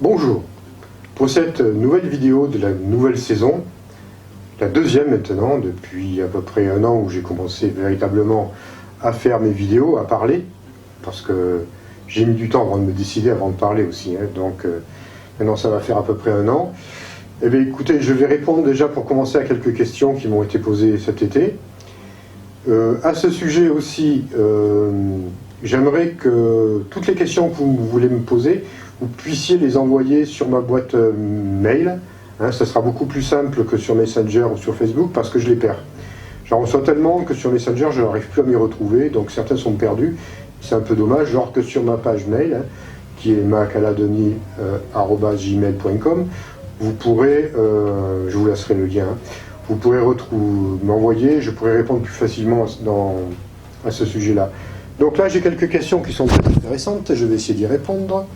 Bonjour, pour cette nouvelle vidéo de la nouvelle saison, la deuxième maintenant, depuis à peu près un an où j'ai commencé véritablement à faire mes vidéos, à parler, parce que j'ai mis du temps avant de me décider, avant de parler aussi, donc maintenant ça va faire à peu près un an. Eh bien écoutez, je vais répondre déjà pour commencer à quelques questions qui m'ont été posées cet été. À ce sujet aussi, j'aimerais que toutes les questions que vous voulez me poser, vous puissiez les envoyer sur ma boîte mail. Ça sera beaucoup plus simple que sur Messenger ou sur Facebook parce que je les perds. J'en reçois tellement que sur Messenger, je n'arrive plus à m'y retrouver, donc certains sont perdus. C'est un peu dommage, genre que sur ma page mail, qui est macaladoni@gmail.com, vous pourrez, je vous laisserai le lien, vous pourrez m'envoyer, je pourrai répondre plus facilement à ce sujet-là. Donc là, j'ai quelques questions qui sont très intéressantes, je vais essayer d'y répondre.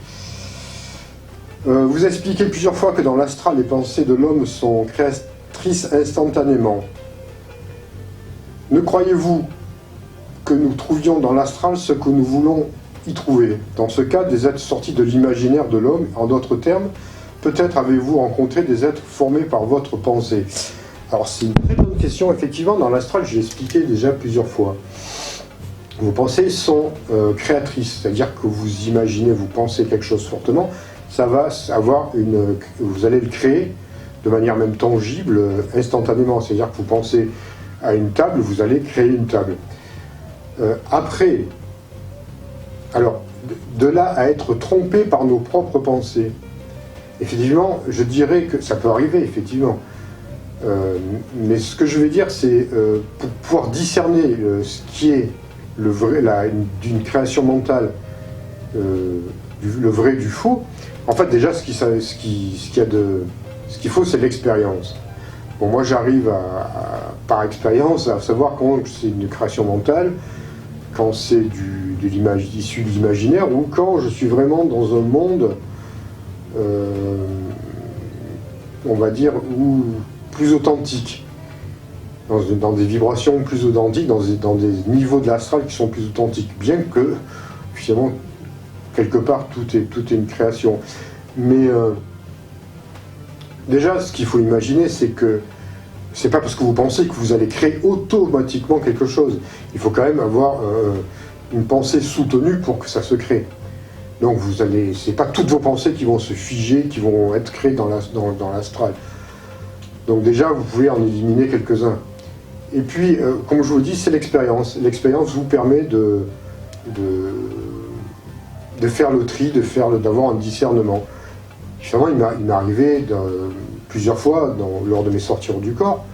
Vous expliquez plusieurs fois que dans l'astral, les pensées de l'homme sont créatrices instantanément. Ne croyez-vous que nous trouvions dans l'astral ce que nous voulons y trouver? Dans ce cas, des êtres sortis de l'imaginaire de l'homme, en d'autres termes, peut-être avez-vous rencontré des êtres formés par votre pensée? Alors c'est une très bonne question, effectivement, dans l'astral, je l'ai expliqué déjà plusieurs fois. Vos pensées sont créatrices, c'est-à-dire que vous imaginez, vous pensez quelque chose fortement, ça va avoir vous allez le créer de manière même tangible, instantanément. C'est-à-dire que vous pensez à une table, vous allez créer une table. Après, alors, de là à être trompé par nos propres pensées, effectivement, je dirais que ça peut arriver, effectivement. Mais ce que je vais dire, c'est pour pouvoir discerner ce qui est le vrai, d'une création mentale, le vrai du faux. En fait, déjà, ce qu'il faut, c'est l'expérience. Bon, moi, j'arrive par expérience à savoir quand c'est une création mentale, quand c'est issu de l'imaginaire, ou quand je suis vraiment dans un monde, on va dire, plus authentique, dans des vibrations plus authentiques, dans des niveaux de l'astral qui sont plus authentiques, bien que, finalement, quelque part, tout est une création. Mais déjà, ce qu'il faut imaginer, c'est que c'est pas parce que vous pensez que vous allez créer automatiquement quelque chose. Il faut quand même avoir une pensée soutenue pour que ça se crée. Donc c'est pas toutes vos pensées qui vont se figer, qui vont être créées dans l'astral. Donc déjà, vous pouvez en éliminer quelques-uns. Et puis, comme je vous dis, c'est l'expérience. L'expérience vous permet de faire le tri, d'avoir un discernement. Finalement, il m'est arrivé plusieurs fois, lors de mes sorties hors du corps,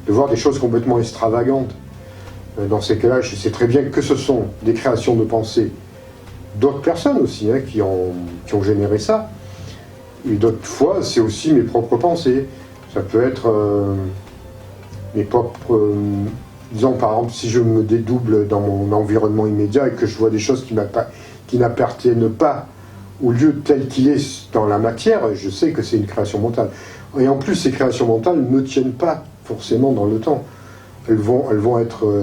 de voir des choses complètement extravagantes. Dans ces cas-là, je sais très bien que ce sont des créations de pensée d'autres personnes aussi, qui ont généré ça. Et d'autres fois, c'est aussi mes propres pensées. Ça peut être mes propres... disons, par exemple, si je me dédouble dans mon environnement immédiat et que je vois des choses qui n'appartiennent pas au lieu tel qu'il est dans la matière, je sais que c'est une création mentale. Et en plus, ces créations mentales ne tiennent pas forcément dans le temps. Elles vont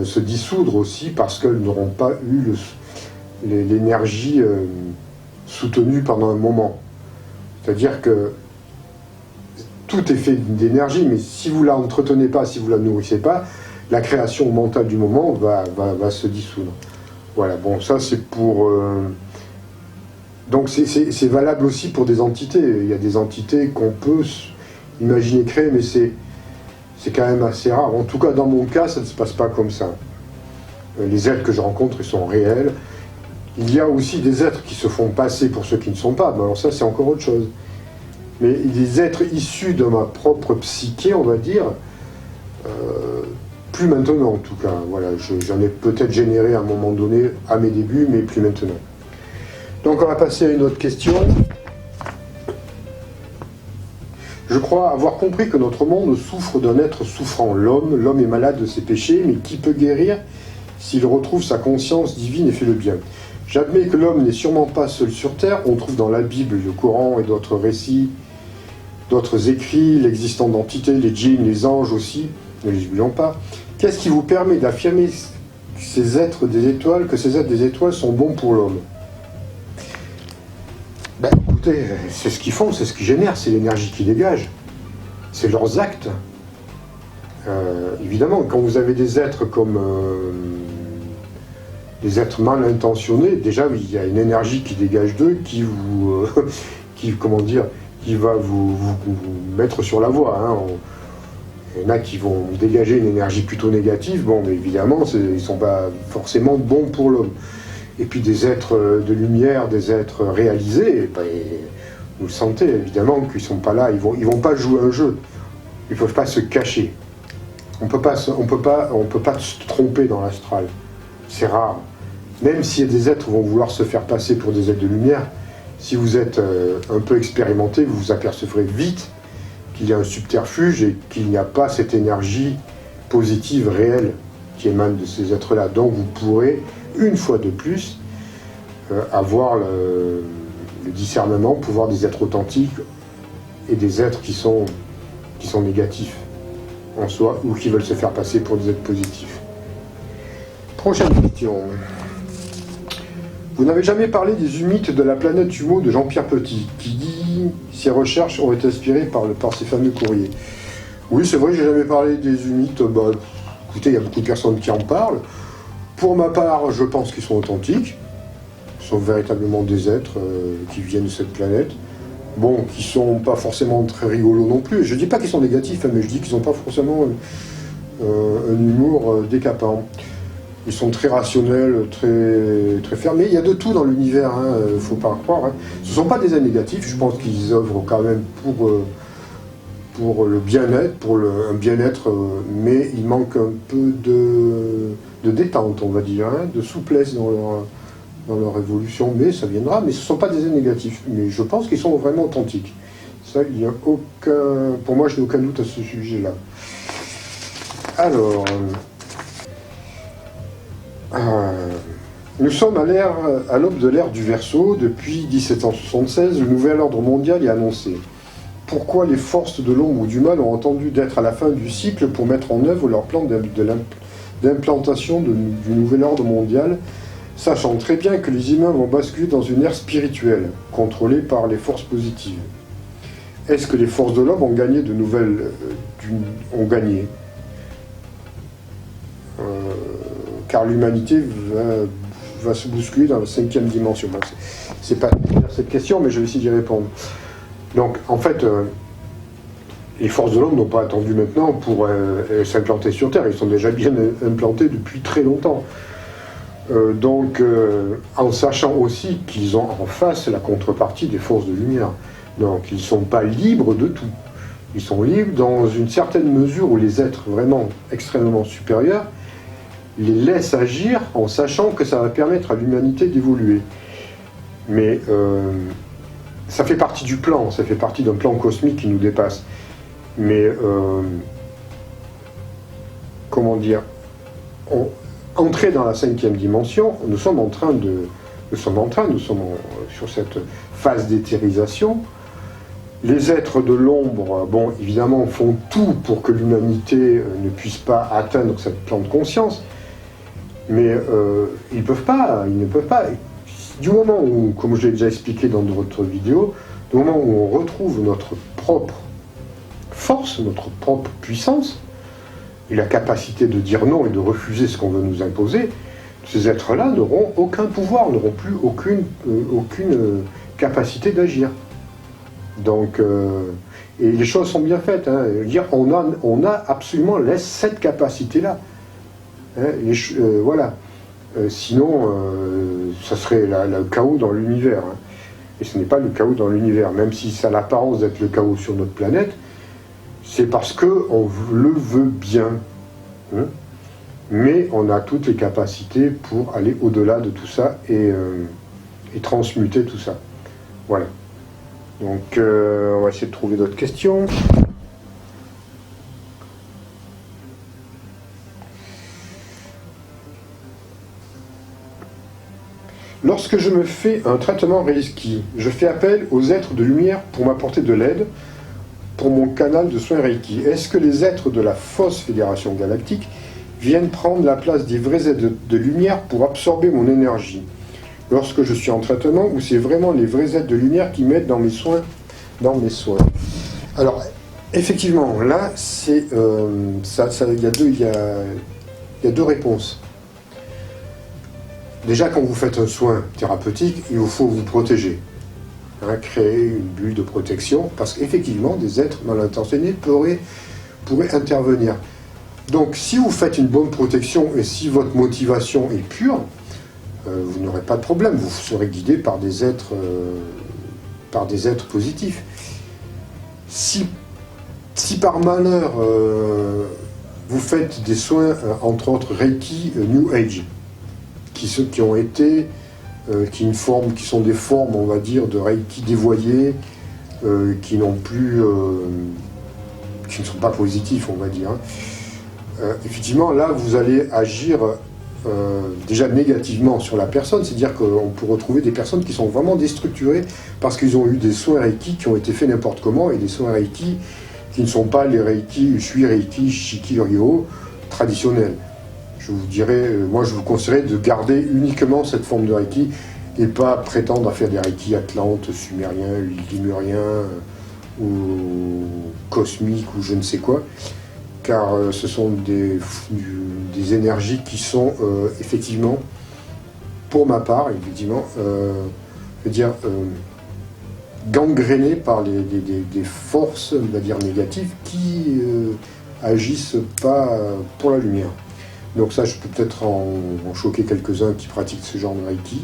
se dissoudre aussi parce qu'elles n'auront pas eu l'énergie soutenue pendant un moment. C'est-à-dire que tout est fait d'énergie, mais si vous ne la entretenez pas, si vous ne la nourrissez pas, la création mentale du moment va se dissoudre. Voilà, bon, ça c'est pour... Donc c'est valable aussi pour des entités. Il y a des entités qu'on peut imaginer créer, mais c'est quand même assez rare. En tout cas, dans mon cas, ça ne se passe pas comme ça. Les êtres que je rencontre, ils sont réels. Il y a aussi des êtres qui se font passer pour ceux qui ne sont pas. Ben alors ça, c'est encore autre chose. Mais des êtres issus de ma propre psyché, on va dire, plus maintenant en tout cas. Voilà, j'en ai peut-être généré à un moment donné, à mes débuts, mais plus maintenant. Donc on va passer à une autre question. Je crois avoir compris que notre monde souffre d'un être souffrant. L'homme est malade de ses péchés, mais qui peut guérir s'il retrouve sa conscience divine et fait le bien? J'admets que l'homme n'est sûrement pas seul sur Terre. On trouve dans la Bible, le Coran et d'autres récits, d'autres écrits, l'existence d'entités, les djinns, les anges aussi, ne les oublions pas. Qu'est-ce qui vous permet d'affirmer que ces êtres des étoiles sont bons pour l'homme? écoutez, c'est ce qu'ils font, c'est ce qu'ils génèrent, c'est l'énergie qu'ils dégagent. C'est leurs actes. Évidemment, quand vous avez des êtres comme des êtres mal intentionnés, déjà il y a une énergie qui dégage d'eux qui vous, qui va vous mettre sur la voie. Hein. Il y en a qui vont dégager une énergie plutôt négative, bon, mais évidemment, ils ne sont pas forcément bons pour l'homme. Et puis des êtres de lumière, des êtres réalisés, ben, vous le sentez évidemment qu'ils ne sont pas là, ils vont pas jouer un jeu, ils ne peuvent pas se cacher. On peut pas se tromper dans l'astral, c'est rare. Même si des êtres vont vouloir se faire passer pour des êtres de lumière, si vous êtes un peu expérimenté, vous vous apercevrez vite qu'il y a un subterfuge et qu'il n'y a pas cette énergie positive réelle qui émane de ces êtres-là. Donc vous pourrez, une fois de plus, avoir le discernement pour voir des êtres authentiques et des êtres qui sont négatifs en soi ou qui veulent se faire passer pour des êtres positifs. Prochaine question. Vous n'avez jamais parlé des humites de la planète Humo de Jean-Pierre Petit, qui dit ses recherches ont été inspirées par ces fameux courriers. Oui, c'est vrai, j'ai jamais parlé des humites. Bah, écoutez, il y a beaucoup de personnes qui en parlent. Pour ma part, je pense qu'ils sont authentiques. Ce sont véritablement des êtres qui viennent de cette planète. Bon, qui sont pas forcément très rigolos non plus. Je dis pas qu'ils sont négatifs, hein, mais je dis qu'ils n'ont pas forcément un humour décapant. Ils sont très rationnels, très fermés. Il y a de tout dans l'univers, hein, faut pas croire. Hein. Ce ne sont pas des êtres négatifs, je pense qu'ils œuvrent quand même pour le bien-être, un bien-être, mais il manque un peu de détente, on va dire, hein, de souplesse dans leur évolution, mais ça viendra. Mais ce ne sont pas des êtres négatifs, mais je pense qu'ils sont vraiment authentiques. Ça, il n'y a aucun... Pour moi, je n'ai aucun doute à ce sujet-là. Alors... nous sommes à l'aube de l'ère du Verseau. Depuis 1776, le nouvel ordre mondial est annoncé. Pourquoi les forces de l'ombre ou du mal ont entendu d'être à la fin du cycle pour mettre en œuvre leur plan d'implantation du nouvel ordre mondial, sachant très bien que les humains vont basculer dans une ère spirituelle, contrôlée par les forces positives. Est-ce que les forces de l'homme ont gagné ont gagné car l'humanité va se bousculer dans la 5e dimension. Bon, c'est pas cette question, mais je vais essayer d'y répondre. Donc, en fait, les forces de l'homme n'ont pas attendu maintenant pour s'implanter sur Terre. Ils sont déjà bien implantés depuis très longtemps. En sachant aussi qu'ils ont en face la contrepartie des forces de lumière. Donc, ils ne sont pas libres de tout. Ils sont libres dans une certaine mesure où les êtres vraiment extrêmement supérieurs les laisse agir en sachant que ça va permettre à l'humanité d'évoluer. Mais ça fait partie du plan, ça fait partie d'un plan cosmique qui nous dépasse. Mais, comment dire, entrer dans la 5e dimension, nous sommes sur cette phase d'éthérisation. Les êtres de l'ombre, bon, évidemment, font tout pour que l'humanité ne puisse pas atteindre cette plan de conscience. Mais ils ne peuvent pas. Du moment où, comme je l'ai déjà expliqué dans votre vidéo, du moment où on retrouve notre propre force, notre propre puissance, et la capacité de dire non et de refuser ce qu'on veut nous imposer, ces êtres-là n'auront aucun pouvoir, n'auront plus aucune capacité d'agir. Donc, et les choses sont bien faites. Hein. On a absolument cette capacité-là. Hein, voilà. Sinon, ça serait le chaos dans l'univers. Hein. Et ce n'est pas le chaos dans l'univers. Même si ça a l'apparence d'être le chaos sur notre planète, c'est parce qu'on le veut bien. Hein. Mais on a toutes les capacités pour aller au-delà de tout ça et transmuter tout ça. Voilà. Donc, on va essayer de trouver d'autres questions. Lorsque je me fais un traitement Reiki, je fais appel aux êtres de lumière pour m'apporter de l'aide pour mon canal de soins Reiki. Est-ce que les êtres de la fausse fédération galactique viennent prendre la place des vrais êtres de lumière pour absorber mon énergie? lorsque je suis en traitement, ou c'est vraiment les vrais êtres de lumière qui m'aident dans mes soins, Alors, effectivement, là, c'est il y a deux réponses. Déjà, quand vous faites un soin thérapeutique, il vous faut vous protéger. Créer une bulle de protection, parce qu'effectivement, des êtres mal intentionnés pourraient intervenir. Donc, si vous faites une bonne protection et si votre motivation est pure, vous n'aurez pas de problème. Vous serez guidé par des êtres positifs. Si par malheur vous faites des soins, entre autres Reiki, New Age, qui sont des formes, on va dire, de Reiki dévoyées, qui ne sont pas positifs, on va dire. Effectivement, là, vous allez agir déjà négativement sur la personne, c'est-à-dire qu'on peut retrouver des personnes qui sont vraiment déstructurées parce qu'ils ont eu des soins Reiki qui ont été faits n'importe comment, et des soins Reiki qui ne sont pas les Reiki, Usui Reiki, Shiki Ryo traditionnels. Je vous dirais, moi je vous conseillerais de garder uniquement cette forme de Reiki et pas prétendre à faire des Reiki atlantes, sumériens, lémuriens ou cosmiques ou je ne sais quoi, car ce sont des énergies qui sont effectivement, pour ma part, gangrénées par des forces, on va dire, négatives qui agissent pas pour la lumière. Donc ça, je peux peut-être en choquer quelques-uns qui pratiquent ce genre de Reiki,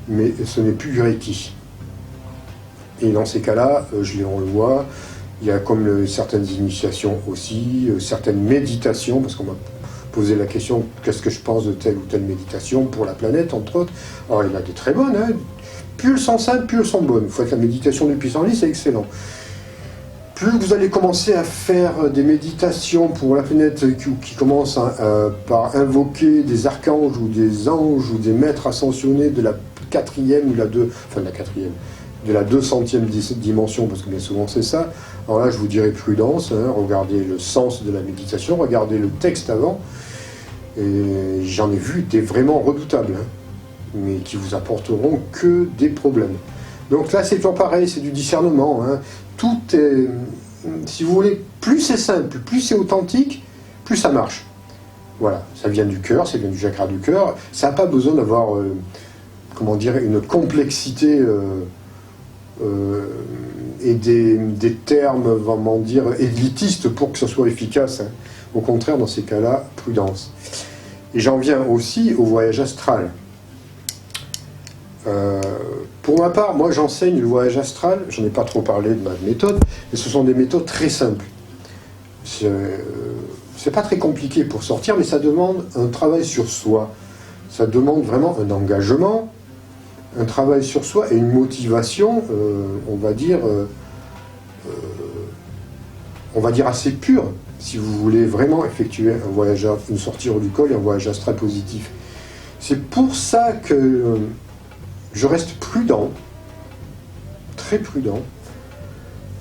mais ce n'est plus du Reiki. Et dans ces cas-là, on le voit, il y a comme certaines initiations aussi, certaines méditations, parce qu'on m'a posé la question, qu'est-ce que je pense de telle ou telle méditation pour la planète, entre autres. Alors il y en a des très bonnes, hein. Plus elles sont simples, plus elles sont bonnes. Vous faites la méditation du pissenlit, c'est excellent. Plus vous allez commencer à faire des méditations pour la planète qui commencent par invoquer des archanges ou des anges ou des maîtres ascensionnés de la quatrième ou de la 200e dimension, parce que bien souvent c'est ça. Alors là, je vous dirais prudence, regardez le sens de la méditation, regardez le texte avant, et j'en ai vu des vraiment redoutables, mais qui vous apporteront que des problèmes. Donc là, c'est toujours pareil, c'est du discernement. Tout est, si vous voulez, plus c'est simple, plus c'est authentique, plus ça marche. Voilà, ça vient du cœur, ça vient du chakra du cœur. Ça n'a pas besoin d'avoir, une complexité et des termes, vraiment dire, élitistes pour que ce soit efficace. Au contraire, dans ces cas-là, prudence. Et j'en viens aussi au voyage astral. Pour ma part, moi j'enseigne le voyage astral, j'en ai pas trop parlé de ma méthode, mais ce sont des méthodes très simples. C'est pas très compliqué pour sortir, mais ça demande un travail sur soi. Ça demande vraiment un engagement, un travail sur soi et une motivation, on va dire assez pure, si vous voulez vraiment effectuer un voyage, une sortie hors du col et un voyage astral positif. C'est pour ça que je reste prudent, très prudent,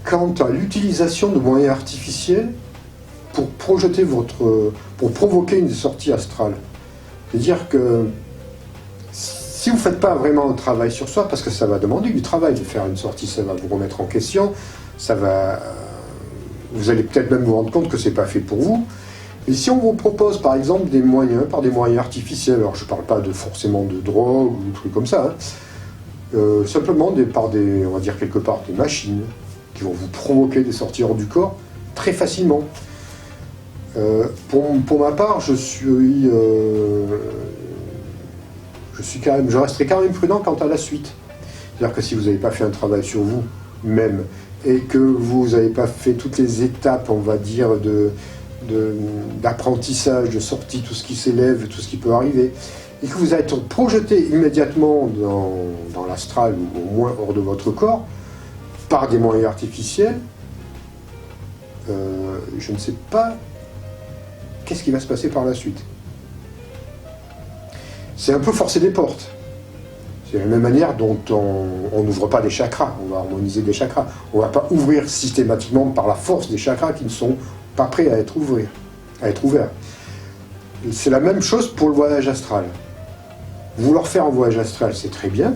quant à l'utilisation de moyens artificiels pour provoquer une sortie astrale. C'est-à-dire que si vous ne faites pas vraiment un travail sur soi, parce que ça va demander du travail de faire une sortie, ça va vous remettre en question, vous allez peut-être même vous rendre compte que ce n'est pas fait pour vous. Et si on vous propose par exemple des moyens artificiels, alors je ne parle pas forcément de drogue ou de trucs comme ça, simplement on va dire quelque part des machines qui vont vous provoquer des sorties hors du corps très facilement. Pour ma part, je resterai quand même prudent quant à la suite. C'est-à-dire que si vous n'avez pas fait un travail sur vous-même et que vous n'avez pas fait toutes les étapes, on va dire, d'apprentissage, de sortie, tout ce qui s'élève, tout ce qui peut arriver, et que vous êtes projeté immédiatement dans l'astral, ou au moins hors de votre corps, par des moyens artificiels, je ne sais pas qu'est-ce qui va se passer par la suite. C'est un peu forcer des portes. C'est la même manière dont on n'ouvre pas des chakras, on va harmoniser des chakras. On ne va pas ouvrir systématiquement par la force des chakras qui ne sont pas prêts à être ouverts. C'est la même chose pour le voyage astral. Vouloir faire un voyage astral, c'est très bien.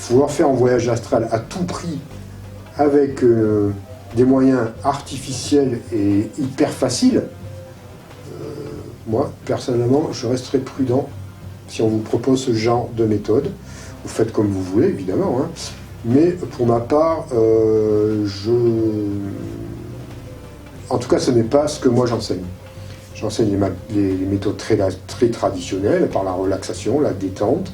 Vouloir faire un voyage astral à tout prix, avec des moyens artificiels et hyper faciles, moi, personnellement, je resterai prudent si on vous propose ce genre de méthode. Vous faites comme vous voulez, évidemment, hein. Mais pour ma part, en tout cas, ce n'est pas ce que moi j'enseigne. J'enseigne les méthodes très traditionnelles, par la relaxation, la détente,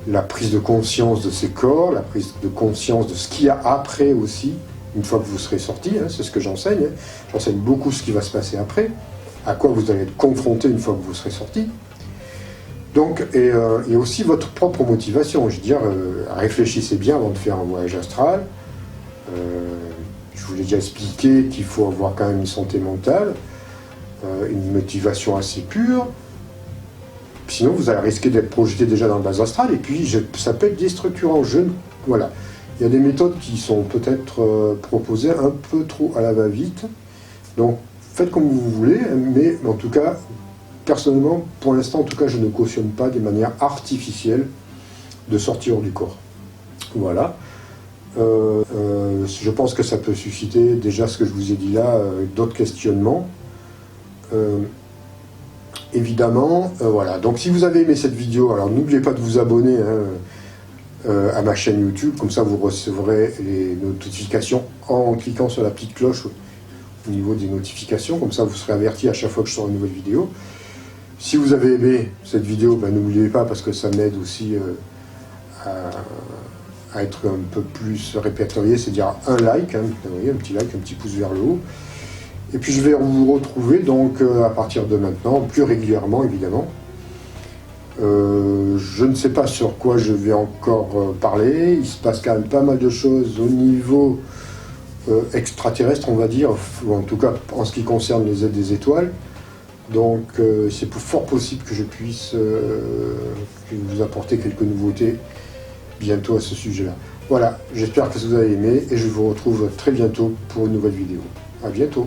la prise de conscience de ses corps, la prise de conscience de ce qu'il y a après aussi, une fois que vous serez sorti, hein, c'est ce que j'enseigne. Hein. J'enseigne beaucoup ce qui va se passer après, à quoi vous allez être confronté une fois que vous serez sorti. Donc, et aussi votre propre motivation. Je veux dire, réfléchissez bien avant de faire un voyage astral. Je vous l'ai déjà expliqué qu'il faut avoir quand même une santé mentale, une motivation assez pure. Sinon, vous allez risquer d'être projeté déjà dans le bas astral, et puis ça peut être déstructurant. Voilà. Il y a des méthodes qui sont peut-être proposées un peu trop à la va-vite. Donc, faites comme vous voulez, mais en tout cas, personnellement, pour l'instant, en tout cas, je ne cautionne pas des manières artificielles de sortir du corps. Voilà. Je pense que ça peut susciter, déjà ce que je vous ai dit là, d'autres questionnements. Évidemment, voilà. Donc si vous avez aimé cette vidéo, alors n'oubliez pas de vous abonner à ma chaîne YouTube, comme ça vous recevrez les notifications en cliquant sur la petite cloche au niveau des notifications, comme ça vous serez averti à chaque fois que je sors une nouvelle vidéo. Si vous avez aimé cette vidéo, ben, n'oubliez pas, parce que ça m'aide aussi à être un peu plus répertorié, c'est-à-dire un like, hein, vous voyez, un petit like, un petit pouce vers le haut. Et puis je vais vous retrouver donc à partir de maintenant, plus régulièrement évidemment. Je ne sais pas sur quoi je vais encore parler, il se passe quand même pas mal de choses au niveau extraterrestre, on va dire, ou en tout cas en ce qui concerne les aides des étoiles. Donc c'est fort possible que je puisse vous apporter quelques nouveautés bientôt à ce sujet-là. Voilà, j'espère que vous avez aimé et je vous retrouve très bientôt pour une nouvelle vidéo. À bientôt.